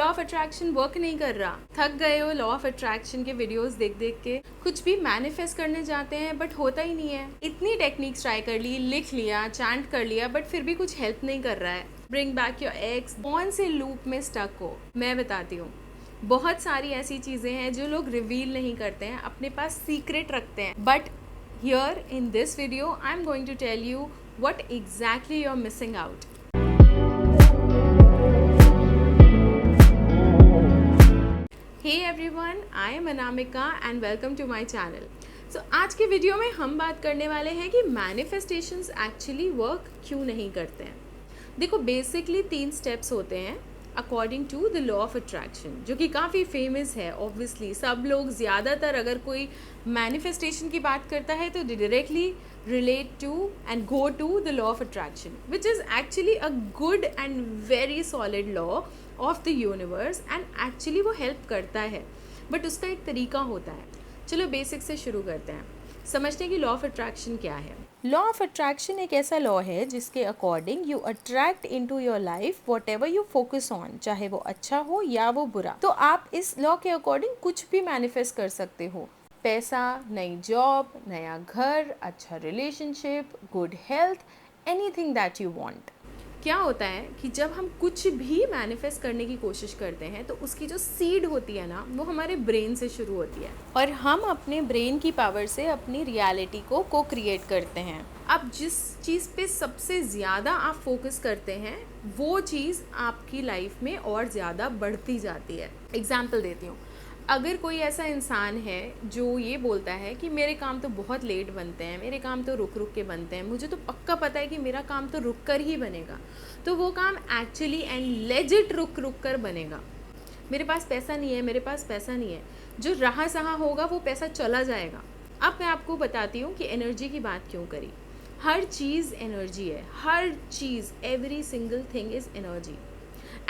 Law of attraction work नहीं कर रहा, थक गए हो लॉ ऑफ अट्रैक्शन के वीडियोस देख देख के, कुछ भी मैनिफेस्ट करने जाते हैं बट होता ही नहीं है, इतनी टेक्निक्स ट्राई कर ली, लिख लिया, चैंट कर लिया, बट फिर भी कुछ हेल्प नहीं कर रहा है। ब्रिंग बैक योर एक्स, कौन से लूप में स्टक हो? मैं बताती हूँ, बहुत सारी ऐसी चीज़ें हैं जो लोग रिवील नहीं करते हैं, अपने पास सीक्रेट रखते हैं, but here in this video I am going to tell you what exactly you're missing out. Hey everyone, I am Anamika and welcome to my channel. So आज के वीडियो में हम बात करने वाले हैं कि मैनिफेस्टेशंस एक्चुअली वर्क क्यों नहीं करते हैं। देखो, बेसिकली 3 स्टेप्स होते हैं according to the law of attraction, जो कि काफ़ी फेमस है। ऑब्वियसली सब लोग ज़्यादातर अगर कोई मैनिफेस्टेशन की बात करता है तो directly relate to and go to the law of attraction, which is actually a good and very solid law of the universe and actually वो help करता है, but उसका एक तरीका होता है। चलो बेसिक से शुरू करते हैं, समझते हैं कि लॉ ऑफ अट्रैक्शन क्या है। लॉ ऑफ अट्रैक्शन एक ऐसा लॉ है जिसके according you attract into your life whatever you focus on, चाहे वो अच्छा हो या वो बुरा। तो आप इस लॉ के अकॉर्डिंग कुछ भी मैनिफेस्ट कर सकते हो, पैसा, नई जॉब, नया घर, अच्छा relationship, good health, anything that you want. क्या होता है कि जब हम कुछ भी मैनिफेस्ट करने की कोशिश करते हैं तो उसकी जो सीड होती है ना, वो हमारे ब्रेन से शुरू होती है और हम अपने ब्रेन की पावर से अपनी रियलिटी को क्रिएट करते हैं। अब जिस चीज़ पे सबसे ज़्यादा आप फोकस करते हैं वो चीज़ आपकी लाइफ में और ज़्यादा बढ़ती जाती है। एग्जाम्पल देती हूँ, अगर कोई ऐसा इंसान है जो ये बोलता है कि मेरे काम तो बहुत लेट बनते हैं, मेरे काम तो रुक रुक के बनते हैं, मुझे तो पक्का पता है कि मेरा काम तो रुक कर ही बनेगा, तो वो काम एक्चुअली एंड लेजिट रुक रुक कर बनेगा। मेरे पास पैसा नहीं है, मेरे पास पैसा नहीं है, जो रहा सहा होगा वो पैसा चला जाएगा। अब मैं आपको बताती हूँ कि एनर्जी की बात क्यों करी। हर चीज़ एनर्जी है, हर चीज़, every single thing is energy.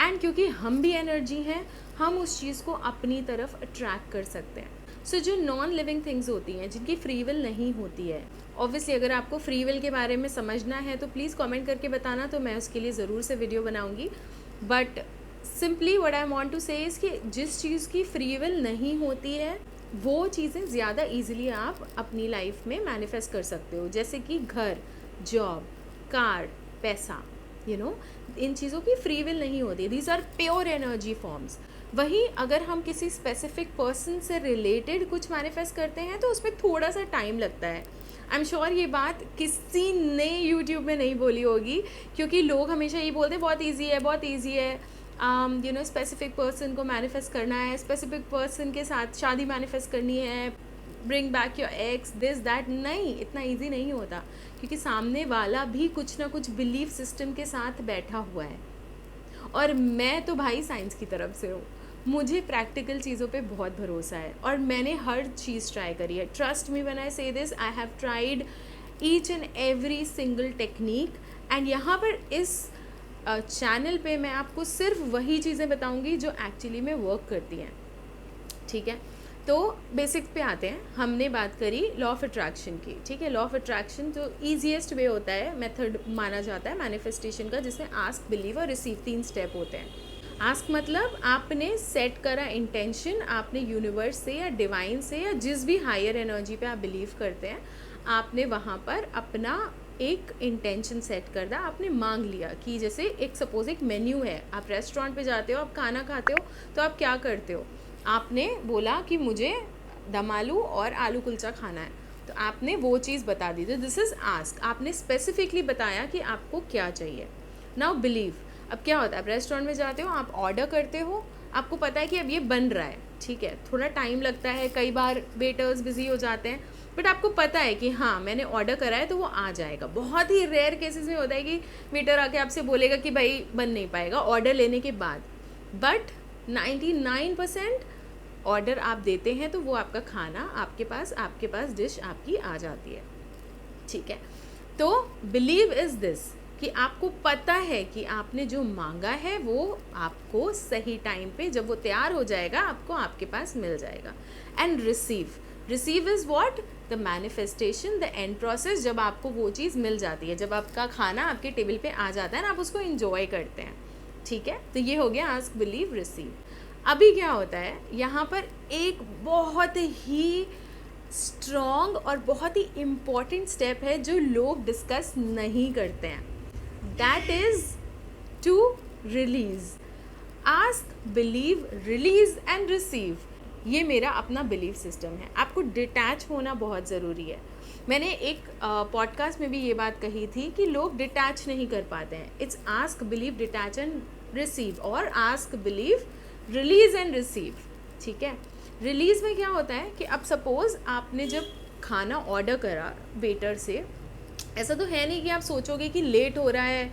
And क्योंकि हम भी एनर्जी हैं, हम उस चीज़ को अपनी तरफ अट्रैक्ट कर सकते हैं। सो जो नॉन लिविंग थिंग्स होती हैं, जिनकी फ्री विल नहीं होती है, ऑब्वियसली अगर आपको फ्री विल के बारे में समझना है तो प्लीज़ कमेंट करके बताना, तो मैं उसके लिए ज़रूर से वीडियो बनाऊंगी। But simply what I want to say is कि जिस चीज़ की फ्री विल नहीं होती है वो चीज़ें ज़्यादा ईजिली आप अपनी लाइफ में मैनिफेस्ट कर सकते हो, जैसे कि घर, जॉब, कार, पैसा, इन चीज़ों की फ्री विल नहीं होती। These are pure energy forms. वहीं अगर हम किसी स्पेसिफिक पर्सन से रिलेटेड कुछ मैनिफेस्ट करते हैं तो उसमें थोड़ा सा टाइम लगता है। आई एम श्योर ये बात किसी ने यूट्यूब में नहीं बोली होगी, क्योंकि लोग हमेशा ये बोलते हैं बहुत ईजी है, बहुत ईजी है, स्पेसिफिक पर्सन को मैनिफेस्ट करना है, स्पेसिफिक पर्सन के साथ शादी मैनिफेस्ट करनी है, bring back your x, this that. नहीं, इतना ईजी नहीं होता, क्योंकि सामने वाला भी कुछ ना कुछ बिलीफ सिस्टम के साथ बैठा हुआ है। और मैं तो भाई साइंस की तरफ से हूँ, मुझे प्रैक्टिकल चीज़ों पे बहुत भरोसा है और मैंने हर चीज़ ट्राई करी है। ट्रस्ट मी व्हेन आई से this, I have tried each and every single technique. And यहाँ पर इस चैनल पे मैं आपको सिर्फ वही चीज़ें बताऊँगी जो एक्चुअली में वर्क करती हैं, ठीक है। तो बेसिक्स पे आते हैं। हमने बात करी लॉ ऑफ अट्रैक्शन की, ठीक है। लॉ ऑफ अट्रैक्शन जो ईजीएस्ट वे होता है, मेथड माना जाता है मैनिफेस्टेशन का, जिसमें आस्क, बिलीव और रिसीव 3 स्टेप होते हैं। आस्क मतलब आपने सेट करा इंटेंशन, आपने यूनिवर्स से या डिवाइन से या जिस भी हायर एनर्जी पे आप बिलीव करते हैं, आपने वहाँ पर अपना एक इंटेंशन सेट कर दिया, आपने मांग लिया कि जैसे एक सपोज एक मेन्यू है, आप रेस्टोरेंट पे जाते हो, आप खाना खाते हो, तो आप क्या करते हो, आपने बोला कि मुझे दम आलू और आलू कुलचा खाना है, तो आपने वो चीज़ बता दी, तो दिस इज़ आस्क। आपने स्पेसिफिकली बताया कि आपको क्या चाहिए। Now believe. अब क्या होता है, आप रेस्टोरेंट में जाते हो, आप ऑर्डर करते हो, आपको पता है कि अब ये बन रहा है, ठीक है, थोड़ा टाइम लगता है, कई बार वेटर्स बिजी हो जाते हैं, बट आपको पता है कि हाँ मैंने ऑर्डर करा है तो वो आ जाएगा। बहुत ही रेयर केसेस में होता है कि वेटर आके आपसे बोलेगा कि भाई बन नहीं पाएगा ऑर्डर लेने के बाद, बट 99% ऑर्डर आप देते हैं तो वो आपका खाना आपके पास डिश आपकी आ जाती है, ठीक है। तो बिलीव इज़ दिस कि आपको पता है कि आपने जो मांगा है वो आपको सही टाइम पे, जब वो तैयार हो जाएगा, आपको आपके पास मिल जाएगा। And receive is what, the manifestation, the end process, जब आपको वो चीज़ मिल जाती है, जब आपका खाना आपके टेबल पे आ जाता है ना, आप उसको इंजॉय करते हैं, ठीक है, तो ये हो गया आस्क, बिलीव, रिसीव। अभी क्या होता है, यहाँ पर एक बहुत ही स्ट्रॉन्ग और बहुत ही इम्पॉर्टेंट स्टेप है जो लोग डिस्कस नहीं करते हैं, that is to release. Ask, believe, release and receive, ये मेरा अपना बिलीव सिस्टम है। आपको डिटैच होना बहुत ज़रूरी है। मैंने एक पॉडकास्ट में भी ये बात कही थी कि लोग डिटैच नहीं कर पाते हैं। It's ask, believe, detach and receive, और ask, believe, release and receive. ठीक है, रिलीज़ में क्या होता है कि अब सपोज़ आपने जब खाना ऑर्डर करा वेटर से, ऐसा तो है नहीं कि आप सोचोगे कि लेट हो रहा है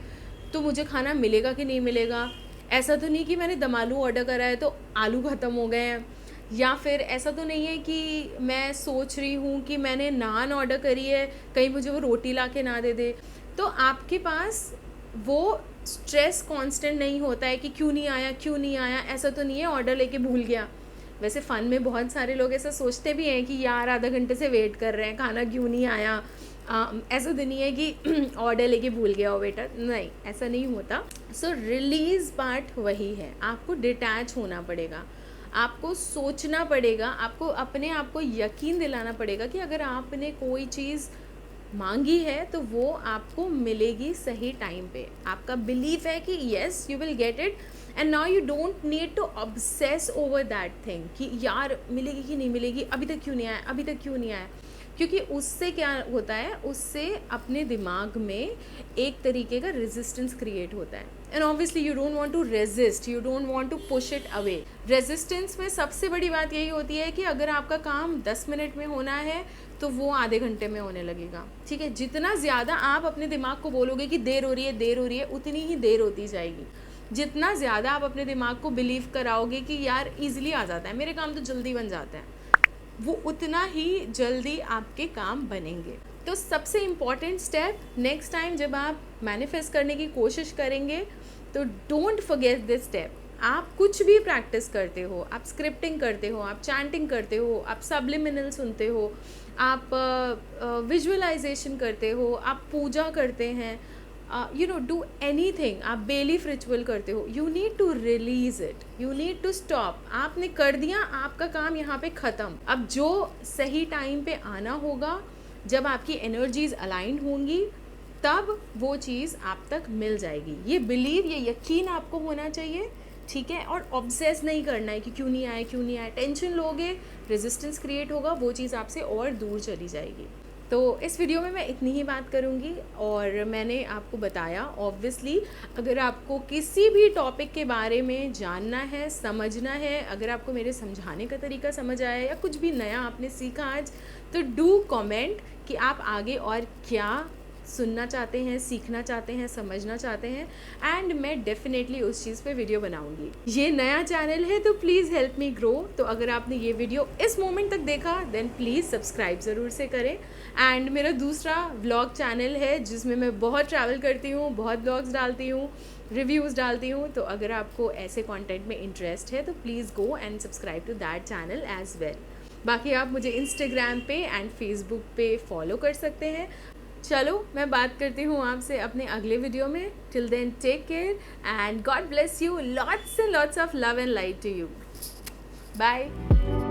तो मुझे खाना मिलेगा कि नहीं मिलेगा। ऐसा तो नहीं कि मैंने दम आलू ऑर्डर करा है तो आलू ख़त्म हो गए हैं, या फिर ऐसा तो नहीं है कि मैं सोच रही हूँ कि मैंने नान ऑर्डर करी है, कहीं मुझे वो रोटी ला के ना दे दे। तो आपके पास वो स्ट्रेस कांस्टेंट नहीं होता है कि क्यों नहीं आया, क्यों नहीं आया। ऐसा तो नहीं है ऑर्डर लेके भूल गया। वैसे फ़न में बहुत सारे लोग ऐसा सोचते भी हैं कि यार आधा घंटे से वेट कर रहे हैं, खाना क्यों नहीं आया। ऐसा तो नहीं है कि ऑर्डर लेके भूल गया हो वेटर, नहीं, ऐसा नहीं होता। सो रिलीज़ पार्ट वही है, आपको डिटैच होना पड़ेगा, आपको सोचना पड़ेगा, आपको अपने आप को यकीन दिलाना पड़ेगा कि अगर आपने कोई चीज़ मांगी है तो वो आपको मिलेगी सही टाइम पे। आपका बिलीफ है कि yes you will get it, and now you don't need to obsess over that thing कि यार मिलेगी कि नहीं मिलेगी, अभी तक क्यों नहीं आया, अभी तक क्यों नहीं आया। क्योंकि उससे क्या होता है, उससे अपने दिमाग में एक तरीके का रेजिस्टेंस क्रिएट होता है, and obviously you don't want to resist, you don't want to push it away. Resistance में सबसे बड़ी बात यही होती है कि अगर आपका काम 10 मिनट में होना है तो वो आधे घंटे में होने लगेगा। ठीक है, जितना ज़्यादा आप अपने दिमाग को बोलोगे कि देर हो रही है, देर हो रही है, उतनी ही देर होती जाएगी। जितना ज़्यादा आप अपने दिमाग को बिलीव कराओगे कि यार ईजिली आ जाता है, मेरे काम तो जल्दी बन जाता है, वो उतना ही जल्दी आपके काम बनेंगे। तो सबसे इम्पॉर्टेंट स्टेप, नेक्स्ट टाइम जब आप मैनिफेस्ट करने की कोशिश करेंगे तो डोंट फॉरगेट दिस स्टेप। आप कुछ भी प्रैक्टिस करते हो, आप स्क्रिप्टिंग करते हो, आप चैंटिंग करते हो, आप सब्लिमिनल सुनते हो, आप विजुअलाइजेशन करते हो, आप पूजा करते हैं, डू एनीथिंग, आप बेलीफ रिचुअल करते हो, you need to release it, you need to stop. आपने कर दिया, आपका काम यहाँ पे ख़त्म। अब जो सही टाइम पे आना होगा, जब आपकी एनर्जीज अलाइन होंगी, तब वो चीज़ आप तक मिल जाएगी। ये बिलीव, ये यकीन आपको होना चाहिए। ठीक है, और ऑब्सेस नहीं करना है कि क्यों नहीं आया, क्यों नहीं आया। टेंशन लोगे, रेजिस्टेंस क्रिएट होगा, वो चीज़ आपसे और दूर चली जाएगी। तो इस वीडियो में मैं इतनी ही बात करूँगी, और मैंने आपको बताया, ऑब्वियसली अगर आपको किसी भी टॉपिक के बारे में जानना है, समझना है, अगर आपको मेरे समझाने का तरीका समझ आया या कुछ भी नया आपने सीखा आज, तो डू कमेंट कि आप आगे और क्या सुनना चाहते हैं, सीखना चाहते हैं, समझना चाहते हैं, एंड मैं डेफिनेटली उस चीज़ पे वीडियो बनाऊंगी। ये नया चैनल है तो प्लीज़ हेल्प मी ग्रो। तो अगर आपने ये वीडियो इस मोमेंट तक देखा देन प्लीज़ सब्सक्राइब ज़रूर से करें। एंड मेरा दूसरा व्लॉग चैनल है जिसमें मैं बहुत ट्रैवल करती हूँ, बहुत ब्लॉग्स डालती हूँ, रिव्यूज़ डालती हूँ। तो अगर आपको ऐसे कंटेंट में इंटरेस्ट है तो please go and subscribe to that channel as well. बाकी आप मुझे इंस्टाग्राम पे एंड फेसबुक पे फॉलो कर सकते हैं। चलो मैं बात करती हूँ आपसे अपने अगले वीडियो में। Till then take care and God bless you, lots and lots of love and light to you. Bye.